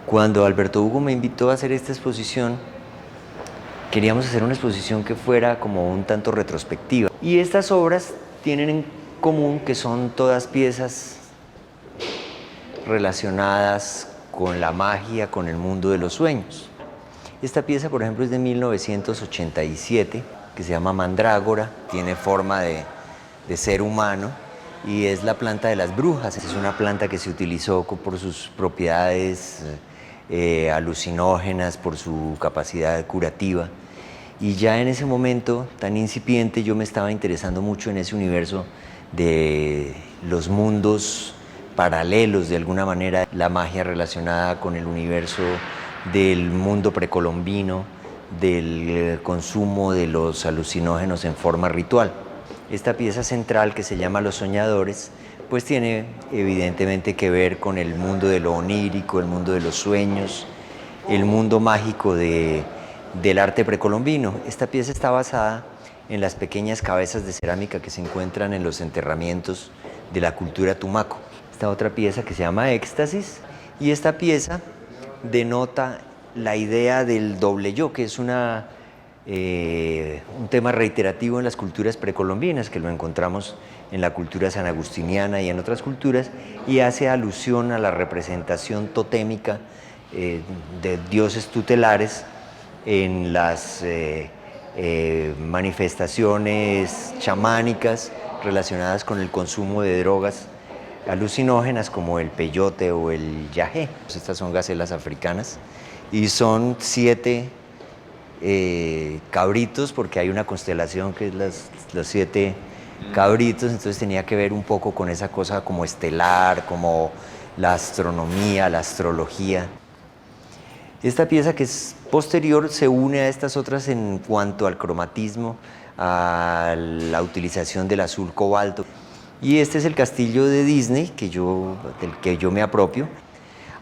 Cuando Alberto Hugo me invitó a hacer esta exposición, queríamos hacer una exposición que fuera como un tanto retrospectiva. Y estas obras tienen en común que son todas piezas relacionadas con la magia, con el mundo de los sueños. Esta pieza, por ejemplo, es de 1987, que se llama Mandrágora, tiene forma de ser humano y es la planta de las brujas. Es una planta que se utilizó por sus propiedades alucinógenas, por su capacidad curativa. Y ya en ese momento tan incipiente yo me estaba interesando mucho en ese universo de los mundos paralelos, de alguna manera, la magia relacionada con el universo del mundo precolombino, del consumo de los alucinógenos en forma ritual. Esta pieza central, que se llama Los Soñadores, pues tiene evidentemente que ver con el mundo de lo onírico, el mundo de los sueños, el mundo mágico del arte precolombino. Esta pieza está basada en las pequeñas cabezas de cerámica que se encuentran en los enterramientos de la cultura tumaco. Esta otra pieza que se llama Éxtasis, y esta pieza denota la idea del doble yo, que es un tema reiterativo en las culturas precolombinas, que lo encontramos en la cultura sanagustiniana y en otras culturas, y hace alusión a la representación totémica de dioses tutelares en las manifestaciones chamánicas relacionadas con el consumo de drogas alucinógenas como el peyote o el yagé. Estas son gacelas africanas y son 7 cabritos, porque hay una constelación que es los 7 cabritos, entonces tenía que ver un poco con esa cosa como estelar, como la astronomía, la astrología. Esta pieza, que es posterior, se une a estas otras en cuanto al cromatismo, a la utilización del azul cobalto. Y este es el castillo de Disney, del que yo me apropio.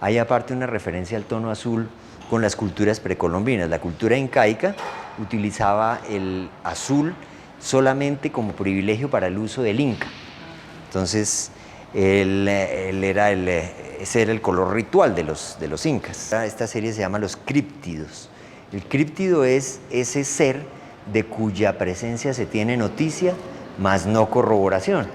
Hay aparte una referencia al tono azul con las culturas precolombinas. La cultura incaica utilizaba el azul solamente como privilegio para el uso del inca. Entonces, ese era el color ritual de los incas. Esta serie se llama Los Críptidos. El críptido es ese ser de cuya presencia se tiene noticia, mas no corroboración.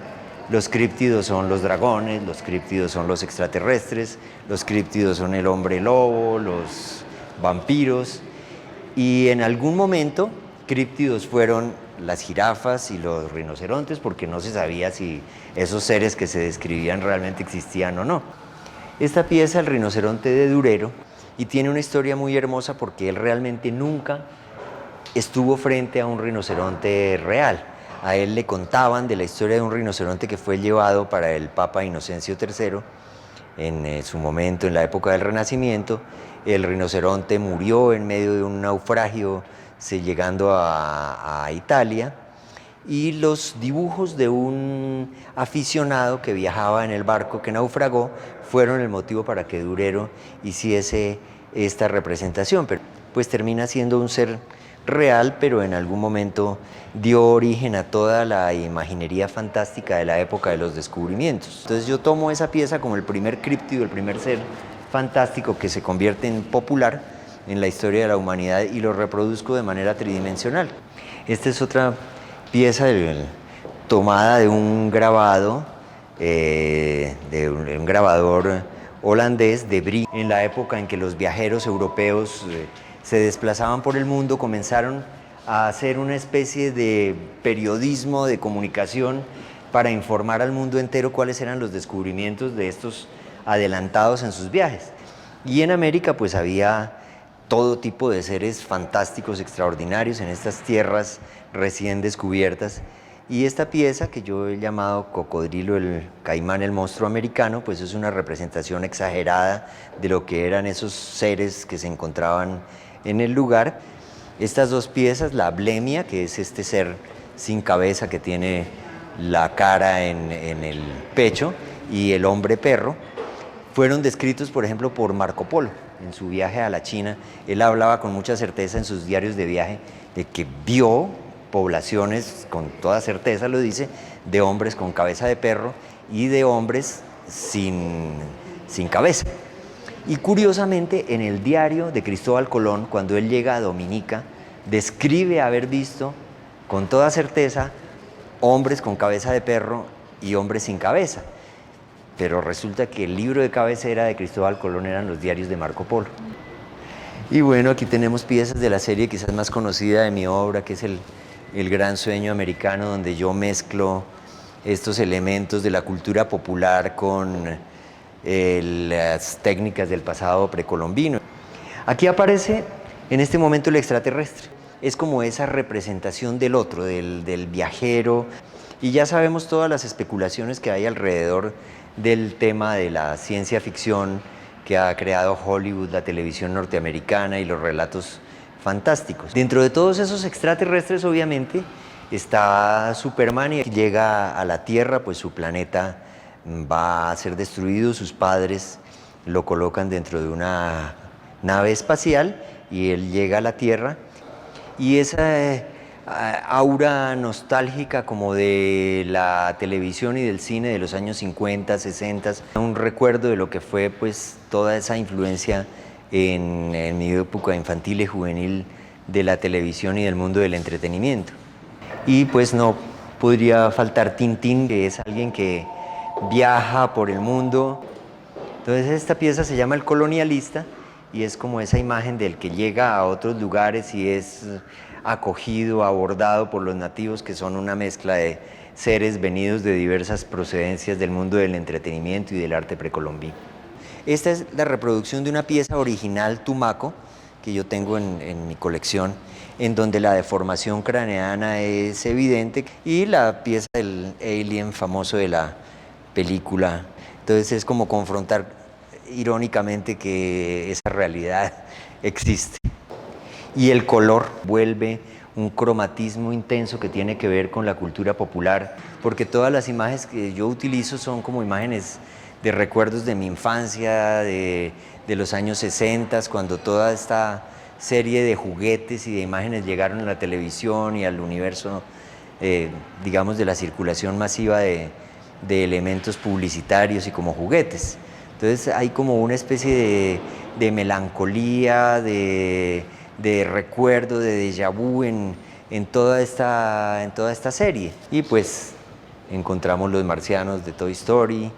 Los críptidos son los dragones, los críptidos son los extraterrestres, los críptidos son el hombre lobo, los vampiros, y en algún momento críptidos fueron las jirafas y los rinocerontes, porque no se sabía si esos seres que se describían realmente existían o no. Esta pieza, El rinoceronte de Durero, y tiene una historia muy hermosa porque él realmente nunca estuvo frente a un rinoceronte real. A él le contaban de la historia de un rinoceronte que fue llevado para el Papa Inocencio III en su momento, en la época del Renacimiento. El rinoceronte murió en medio de un naufragio llegando a Italia, y los dibujos de un aficionado que viajaba en el barco que naufragó fueron el motivo para que Durero hiciese esta representación. Pero pues termina siendo un ser real, pero en algún momento dio origen a toda la imaginería fantástica de la época de los descubrimientos. Entonces yo tomo esa pieza como el primer críptido, el primer ser fantástico que se convierte en popular en la historia de la humanidad, y lo reproduzco de manera tridimensional. Esta es otra pieza tomada de un grabado, de un grabador holandés, de Brie. En la época en que los viajeros europeos se desplazaban por el mundo, comenzaron a hacer una especie de periodismo, de comunicación, para informar al mundo entero cuáles eran los descubrimientos de estos adelantados en sus viajes. Y en América pues había todo tipo de seres fantásticos, extraordinarios, en estas tierras recién descubiertas. Y esta pieza, que yo he llamado Cocodrilo, el caimán, el monstruo americano, pues es una representación exagerada de lo que eran esos seres que se encontraban en el lugar. Estas dos piezas, la Blemia, que es este ser sin cabeza que tiene la cara en el pecho, y el hombre perro, fueron descritos, por ejemplo, por Marco Polo en su viaje a la China. Él hablaba con mucha certeza en sus diarios de viaje de que vio poblaciones, con toda certeza lo dice, de hombres con cabeza de perro y de hombres sin cabeza. Y curiosamente, en el diario de Cristóbal Colón, cuando él llega a Dominica, describe haber visto con toda certeza hombres con cabeza de perro y hombres sin cabeza. Pero resulta que el libro de cabecera de Cristóbal Colón eran los diarios de Marco Polo. Y bueno, aquí tenemos piezas de la serie quizás más conocida de mi obra, que es el Gran Sueño Americano, donde yo mezclo estos elementos de la cultura popular con las técnicas del pasado precolombino. Aquí aparece en este momento el extraterrestre. Es como esa representación del otro, del viajero. Y ya sabemos todas las especulaciones que hay alrededor del tema de la ciencia ficción que ha creado Hollywood, la televisión norteamericana y los relatos fantásticos. Dentro de todos esos extraterrestres, obviamente, está Superman y llega a la Tierra, pues su planeta va a ser destruido, sus padres lo colocan dentro de una nave espacial y él llega a la Tierra y esa aura nostálgica como de la televisión y del cine de los años 50, 60, un recuerdo de lo que fue pues toda esa influencia en mi época infantil y juvenil de la televisión y del mundo del entretenimiento. Y pues no podría faltar Tintín, que es alguien que viaja por el mundo. Entonces esta pieza se llama El Colonialista y es como esa imagen del que llega a otros lugares y es acogido, abordado por los nativos, que son una mezcla de seres venidos de diversas procedencias del mundo del entretenimiento y del arte precolombino. Esta es la reproducción de una pieza original tumaco que yo tengo en mi colección, en donde la deformación craneana es evidente y la pieza del alien famoso de la película. Entonces es como confrontar irónicamente que esa realidad existe. Y el color vuelve un cromatismo intenso que tiene que ver con la cultura popular, porque todas las imágenes que yo utilizo son como imágenes de recuerdos de mi infancia, de los años 60, cuando toda esta serie de juguetes y de imágenes llegaron a la televisión y al universo, digamos, de la circulación masiva de elementos publicitarios y como juguetes. Entonces hay como una especie de melancolía, de recuerdo, de déjà vu en toda esta serie. Y pues encontramos los marcianos de Toy Story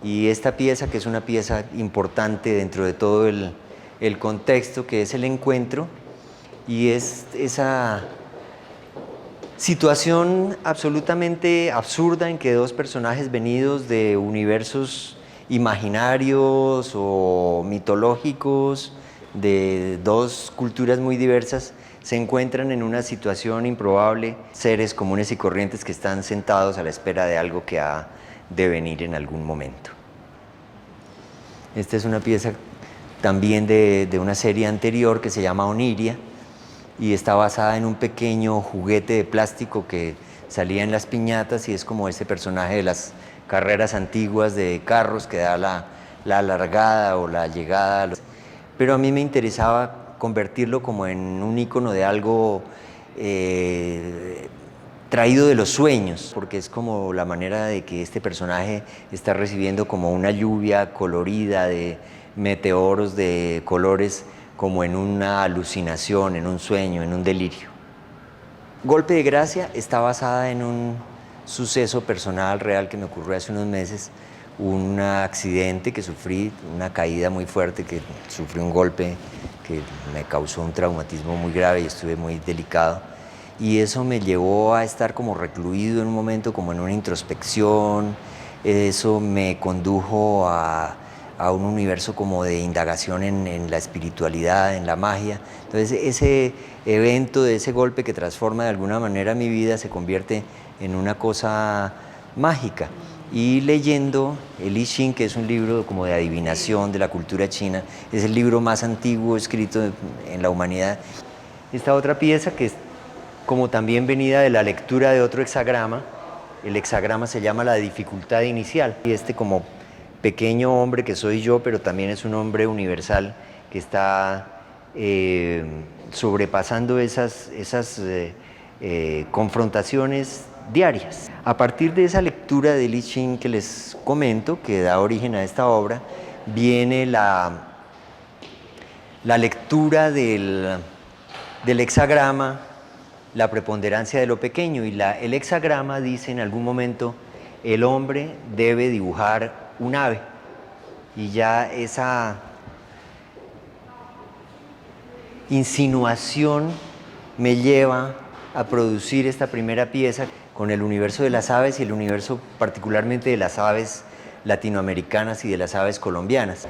y esta pieza, que es una pieza importante dentro de todo el contexto, que es el encuentro, y es esa situación absolutamente absurda en que dos personajes venidos de universos imaginarios o mitológicos, de dos culturas muy diversas, se encuentran en una situación improbable, seres comunes y corrientes que están sentados a la espera de algo que ha de venir en algún momento. Esta es una pieza también de una serie anterior que se llama Oniria y está basada en un pequeño juguete de plástico que salía en las piñatas y es como ese personaje de las carreras antiguas de carros que da la largada o la llegada. Pero a mí me interesaba convertirlo como en un icono de algo traído de los sueños, porque es como la manera de que este personaje está recibiendo como una lluvia colorida de meteoros de colores, como en una alucinación, en un sueño, en un delirio. Golpe de Gracia está basada en un suceso personal real que me ocurrió hace unos meses, un accidente que sufrí, una caída muy fuerte, que sufrí un golpe que me causó un traumatismo muy grave y estuve muy delicado. Y eso me llevó a estar como recluido en un momento, como en una introspección. Eso me condujo a un universo como de indagación en la espiritualidad, en la magia. Entonces ese evento, de ese golpe que transforma de alguna manera mi vida, se convierte en una cosa mágica. Y leyendo el I Ching, que es un libro como de adivinación de la cultura china, es el libro más antiguo escrito en la humanidad. Esta otra pieza, que es como también venida de la lectura de otro hexagrama, el hexagrama se llama La dificultad inicial. Y este como pequeño hombre que soy yo, pero también es un hombre universal que está sobrepasando esas confrontaciones diarias. A partir de esa lectura del I Ching que les comento, que da origen a esta obra, viene la la lectura del hexagrama, la preponderancia de lo pequeño, y el hexagrama dice en algún momento, el hombre debe dibujar un ave, y ya esa insinuación me lleva a producir esta primera pieza con el universo de las aves y el universo particularmente de las aves latinoamericanas y de las aves colombianas.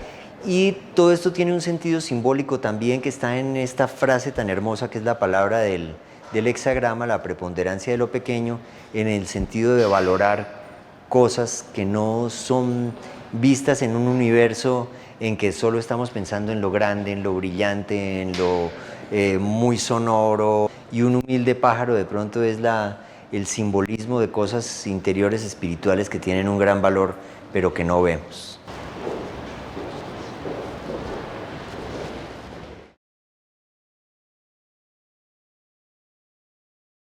Y todo esto tiene un sentido simbólico también que está en esta frase tan hermosa que es la palabra del hexagrama, la preponderancia de lo pequeño, en el sentido de valorar cosas que no son vistas en un universo en que solo estamos pensando en lo grande, en lo brillante, en lo muy sonoro, y un humilde pájaro de pronto es el simbolismo de cosas interiores espirituales que tienen un gran valor, pero que no vemos.